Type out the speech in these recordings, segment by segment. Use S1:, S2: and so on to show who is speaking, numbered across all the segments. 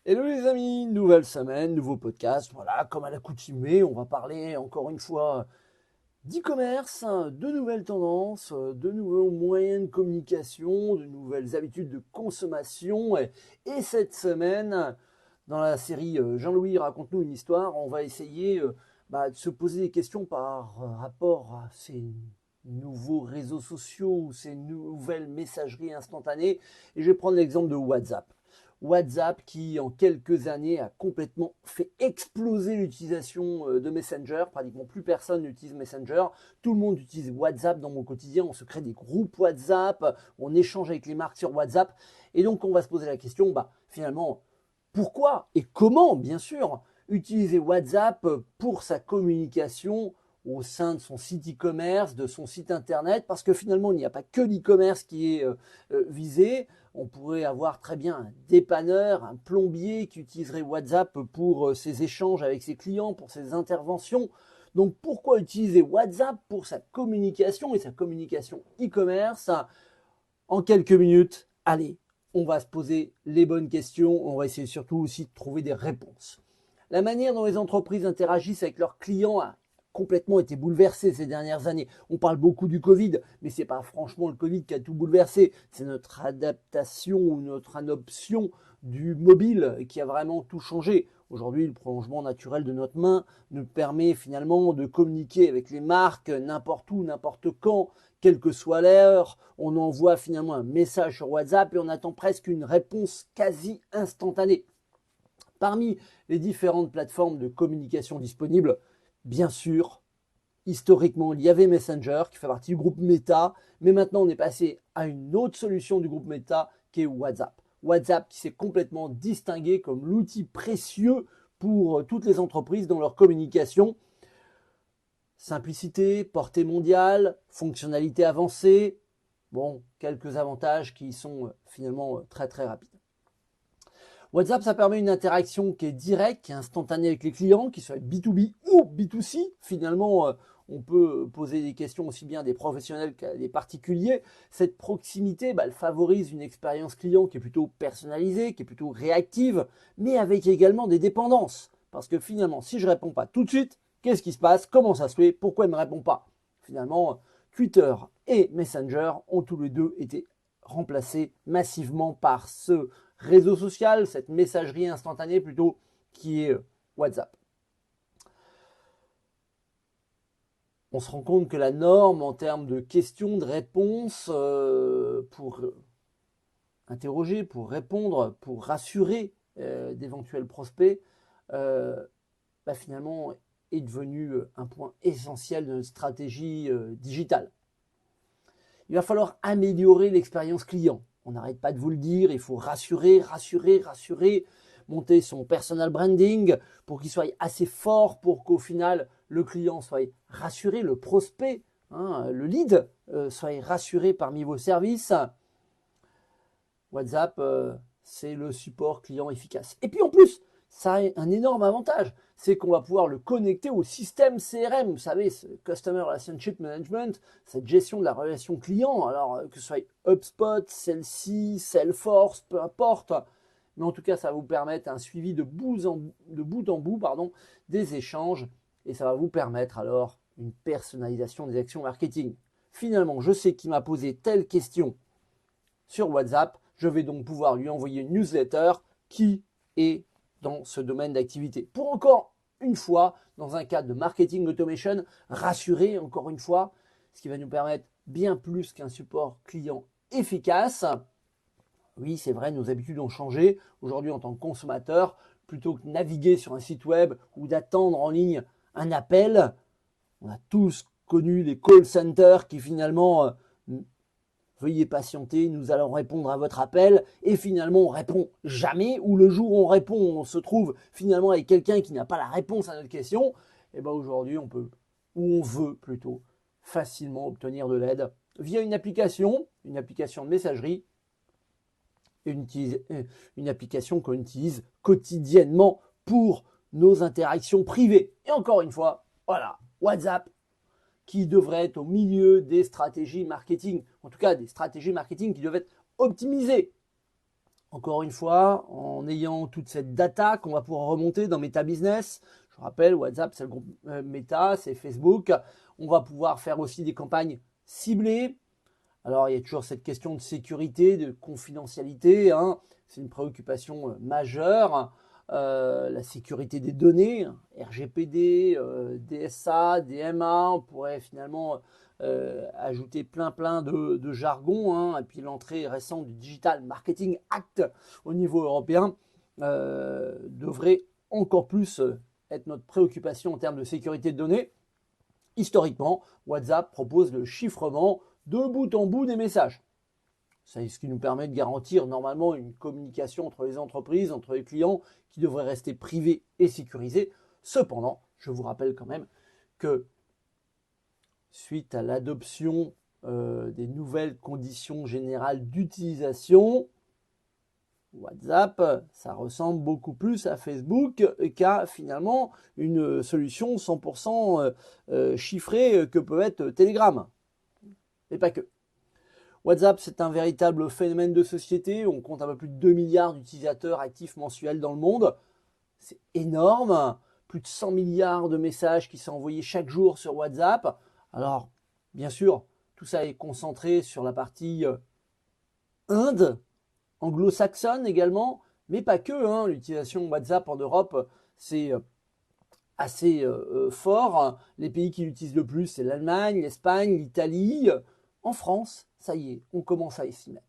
S1: Hello les amis, nouvelle semaine, nouveau podcast. Voilà, comme à l'accoutumée, on va parler encore une fois d'e-commerce, de nouvelles tendances, de nouveaux moyens de communication, de nouvelles habitudes de consommation. Et cette semaine, dans la série Jean-Louis raconte-nous une histoire, on va essayer de se poser des questions par rapport à ces nouveaux réseaux sociaux ou ces nouvelles messageries instantanées. Et je vais prendre l'exemple de WhatsApp. WhatsApp qui en quelques années a complètement fait exploser l'utilisation de Messenger. Pratiquement plus personne n'utilise Messenger. Tout le monde utilise WhatsApp dans mon quotidien. On se crée des groupes WhatsApp, on échange avec les marques sur WhatsApp. Et donc on va se poser la question, finalement, pourquoi et comment, bien sûr, utiliser WhatsApp pour sa communication au sein de son site e-commerce, de son site internet, parce que finalement, il n'y a pas que l'e-commerce qui est visé. On pourrait avoir très bien un dépanneur, un plombier qui utiliserait WhatsApp pour ses échanges avec ses clients, pour ses interventions. Donc pourquoi utiliser WhatsApp pour sa communication et sa communication e-commerce? En quelques minutes, allez, on va se poser les bonnes questions, on va essayer surtout aussi de trouver des réponses. La manière dont les entreprises interagissent avec leurs clients a complètement été bouleversée ces dernières années. On parle beaucoup du Covid, mais ce n'est pas franchement le Covid qui a tout bouleversé, c'est notre adaptation ou notre adoption du mobile qui a vraiment tout changé. Aujourd'hui, le prolongement naturel de notre main nous permet finalement de communiquer avec les marques n'importe où, n'importe quand, quelle que soit l'heure. On envoie finalement un message sur WhatsApp et on attend presque une réponse quasi instantanée. Parmi les différentes plateformes de communication disponibles, bien sûr, historiquement, il y avait Messenger qui fait partie du groupe Meta, mais maintenant on est passé à une autre solution du groupe Meta qui est WhatsApp. WhatsApp qui s'est complètement distingué comme l'outil précieux pour toutes les entreprises dans leur communication. Simplicité, portée mondiale, fonctionnalité avancée, bon, quelques avantages qui sont finalement très très rapides. WhatsApp, ça permet une interaction qui est directe, qui est instantanée avec les clients, qui soit B2B ou B2C. Finalement, on peut poser des questions aussi bien à des professionnels qu'à des particuliers. Cette proximité, elle favorise une expérience client qui est plutôt personnalisée, qui est plutôt réactive, mais avec également des dépendances. Parce que finalement, si je ne réponds pas tout de suite, qu'est-ce qui se passe? Comment ça se fait? Pourquoi il ne me répond pas? Finalement, Twitter et Messenger ont tous les deux été remplacés massivement par ce réseau social, cette messagerie instantanée plutôt, qui est WhatsApp. On se rend compte que la norme en termes de questions, de réponses, pour interroger, pour répondre, pour rassurer d'éventuels prospects, finalement est devenu un point essentiel de notre stratégie digitale. Il va falloir améliorer l'expérience client. On n'arrête pas de vous le dire, il faut rassurer, rassurer, rassurer, monter son personal branding pour qu'il soit assez fort pour qu'au final, le client soit rassuré, le prospect, le lead, soit rassuré parmi vos services. WhatsApp, c'est le support client efficace. Et puis en plus, ça a un énorme avantage, c'est qu'on va pouvoir le connecter au système CRM, vous savez, ce Customer Relationship Management, cette gestion de la relation client, alors que ce soit HubSpot, celle-ci, Salesforce, peu importe, mais en tout cas, ça va vous permettre un suivi de bout en bout des échanges, et ça va vous permettre alors une personnalisation des actions marketing. Finalement, je sais qui m'a posé telle question sur WhatsApp, je vais donc pouvoir lui envoyer une newsletter qui est dans ce domaine d'activité. Pour encore une fois, dans un cadre de marketing automation, rassurer encore une fois, ce qui va nous permettre bien plus qu'un support client efficace. Oui, c'est vrai, nos habitudes ont changé. Aujourd'hui, en tant que consommateur, plutôt que de naviguer sur un site web ou d'attendre en ligne un appel, on a tous connu les call centers qui finalement veuillez patienter, nous allons répondre à votre appel. Et finalement, on répond jamais. Ou le jour où on répond, on se trouve finalement avec quelqu'un qui n'a pas la réponse à notre question. Et aujourd'hui, on peut, ou on veut plutôt, facilement obtenir de l'aide via une application de messagerie, une application qu'on utilise quotidiennement pour nos interactions privées. Et encore une fois, voilà, WhatsApp, qui devrait être au milieu des stratégies marketing, en tout cas des stratégies marketing qui doivent être optimisées. Encore une fois, en ayant toute cette data qu'on va pouvoir remonter dans Meta Business, je rappelle, WhatsApp, c'est le groupe Meta, c'est Facebook. On va pouvoir faire aussi des campagnes ciblées. Alors, il y a toujours cette question de sécurité, de confidentialité, hein. C'est une préoccupation majeure. La sécurité des données, RGPD, DSA, DMA, on pourrait finalement ajouter plein de jargon, hein. Et puis l'entrée récente du Digital Marketing Act au niveau européen devrait encore plus être notre préoccupation en termes de sécurité de données. Historiquement, WhatsApp propose le chiffrement de bout en bout des messages. C'est ce qui nous permet de garantir normalement une communication entre les entreprises, entre les clients, qui devrait rester privée et sécurisée. Cependant, je vous rappelle quand même que suite à l'adoption des nouvelles conditions générales d'utilisation, WhatsApp, ça ressemble beaucoup plus à Facebook qu'à finalement une solution 100% chiffrée que peut être Telegram. Et pas que. WhatsApp, c'est un véritable phénomène de société. On compte un peu plus de 2 milliards d'utilisateurs actifs mensuels dans le monde. C'est énorme. Plus de 100 milliards de messages qui sont envoyés chaque jour sur WhatsApp. Alors, bien sûr, tout ça est concentré sur la partie Inde, anglo-saxonne également, mais pas que, hein. L'utilisation WhatsApp en Europe, c'est assez fort. Les pays qui l'utilisent le plus, c'est l'Allemagne, l'Espagne, l'Italie. En France, ça y est, on commence à s'y mettre.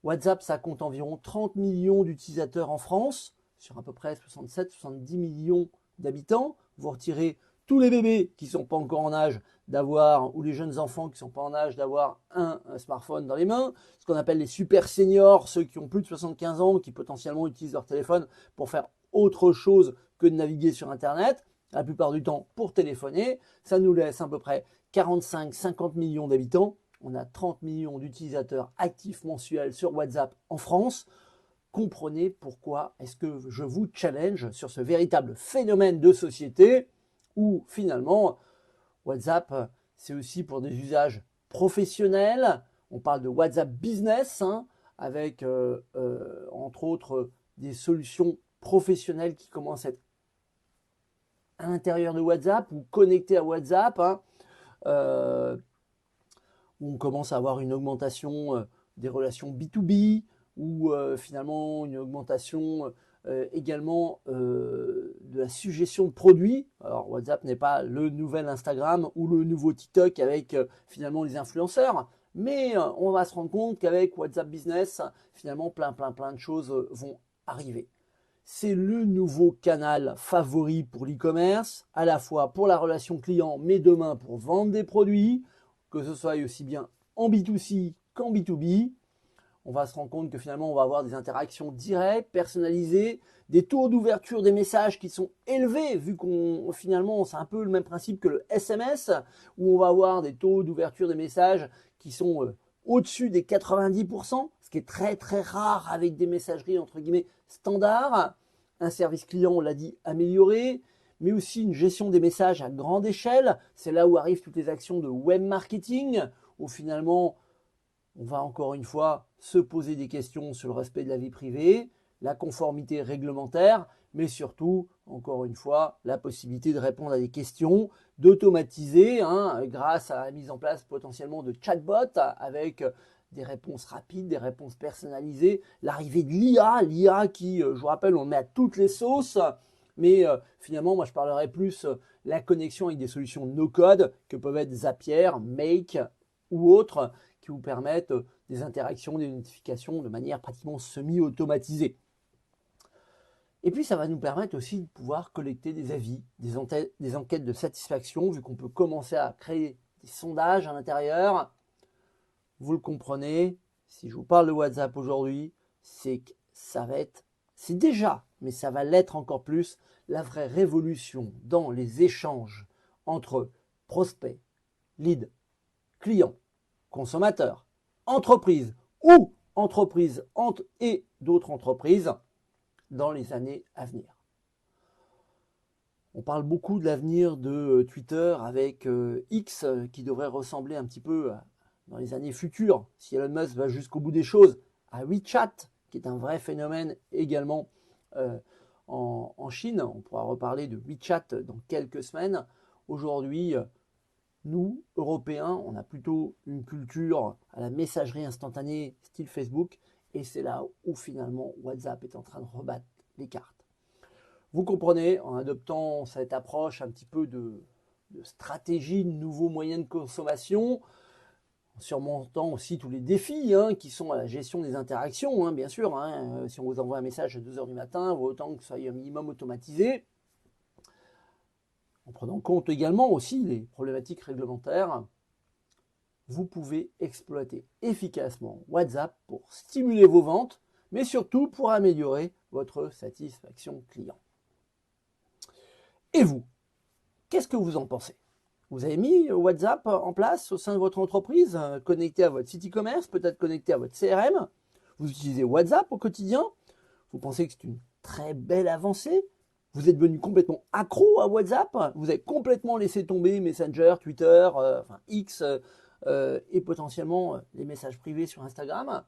S1: WhatsApp, ça compte environ 30 millions d'utilisateurs en France, sur à peu près 67-70 millions d'habitants. Vous retirez tous les bébés qui ne sont pas encore en âge d'avoir, ou les jeunes enfants qui ne sont pas en âge d'avoir un smartphone dans les mains, ce qu'on appelle les super seniors, ceux qui ont plus de 75 ans, qui potentiellement utilisent leur téléphone pour faire autre chose que de naviguer sur Internet, la plupart du temps pour téléphoner. Ça nous laisse à peu près 45-50 millions d'habitants. On a 30 millions d'utilisateurs actifs mensuels sur WhatsApp en France. Comprenez pourquoi est-ce que je vous challenge sur ce véritable phénomène de société où finalement WhatsApp, c'est aussi pour des usages professionnels. On parle de WhatsApp Business, hein, avec entre autres des solutions professionnelles qui commencent à être à l'intérieur de WhatsApp ou connectées à WhatsApp, hein. Où on commence à avoir une augmentation des relations B2B, ou finalement une augmentation également de la suggestion de produits. Alors WhatsApp n'est pas le nouvel Instagram ou le nouveau TikTok avec finalement les influenceurs, mais on va se rendre compte qu'avec WhatsApp Business, finalement plein de choses vont arriver. C'est le nouveau canal favori pour l'e-commerce, à la fois pour la relation client, mais demain pour vendre des produits, que ce soit aussi bien en B2C qu'en B2B. On va se rendre compte que finalement, on va avoir des interactions directes, personnalisées, des taux d'ouverture des messages qui sont élevés, vu qu'on finalement, c'est un peu le même principe que le SMS, où on va avoir des taux d'ouverture des messages qui sont au-dessus des 90%, ce qui est très rare avec des messageries entre guillemets standards. Un service client, on l'a dit, amélioré, mais aussi une gestion des messages à grande échelle. C'est là où arrivent toutes les actions de web marketing, où finalement, on va encore une fois se poser des questions sur le respect de la vie privée, la conformité réglementaire, mais surtout, encore une fois, la possibilité de répondre à des questions, d'automatiser, hein, grâce à la mise en place potentiellement de chatbots avec des réponses rapides, des réponses personnalisées, l'arrivée de l'IA qui, je vous rappelle, on le met à toutes les sauces, mais finalement, moi je parlerai plus la connexion avec des solutions no-code que peuvent être Zapier, Make ou autres, qui vous permettent des interactions, des notifications de manière pratiquement semi-automatisée. Et puis ça va nous permettre aussi de pouvoir collecter des avis, des enquêtes de satisfaction, vu qu'on peut commencer à créer des sondages à l'intérieur. Vous le comprenez, si je vous parle de WhatsApp aujourd'hui, c'est que ça va être, c'est déjà, mais ça va l'être encore plus, la vraie révolution dans les échanges entre prospects, leads, clients, consommateurs, entreprises ou entreprises et d'autres entreprises dans les années à venir. On parle beaucoup de l'avenir de Twitter avec X qui devrait ressembler un petit peu dans les années futures, si Elon Musk va jusqu'au bout des choses, à WeChat qui est un vrai phénomène également en Chine. On pourra reparler de WeChat dans quelques semaines. Aujourd'hui, nous, Européens, on a plutôt une culture à la messagerie instantanée style Facebook, et c'est là où finalement WhatsApp est en train de rebattre les cartes. Vous comprenez, en adoptant cette approche un petit peu de stratégie de nouveaux moyens de consommation, en surmontant aussi tous les défis qui sont à la gestion des interactions, bien sûr. Si on vous envoie un message à 2h du matin, il vaut autant que ce soit un minimum automatisé. En prenant compte également aussi les problématiques réglementaires, vous pouvez exploiter efficacement WhatsApp pour stimuler vos ventes, mais surtout pour améliorer votre satisfaction client. Et vous, qu'est-ce que vous en pensez? Vous avez mis WhatsApp en place au sein de votre entreprise, connecté à votre site e-commerce, peut-être connecté à votre CRM. Vous utilisez WhatsApp au quotidien. Vous pensez que c'est une très belle avancée. Vous êtes devenu complètement accro à WhatsApp. Vous avez complètement laissé tomber Messenger, Twitter, X et potentiellement les messages privés sur Instagram.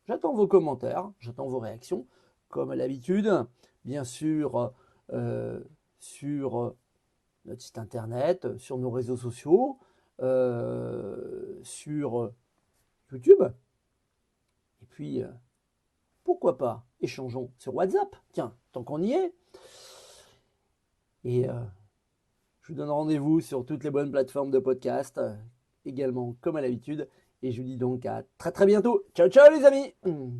S1: J'attends vos commentaires, j'attends vos réactions, comme à l'habitude, bien sûr, sur notre site internet, sur nos réseaux sociaux, sur YouTube. Et puis, pourquoi pas, échangeons sur WhatsApp. Tiens, tant qu'on y est. Et je vous donne rendez-vous sur toutes les bonnes plateformes de podcast, également comme à l'habitude. Et je vous dis donc à très très bientôt. Ciao ciao les amis.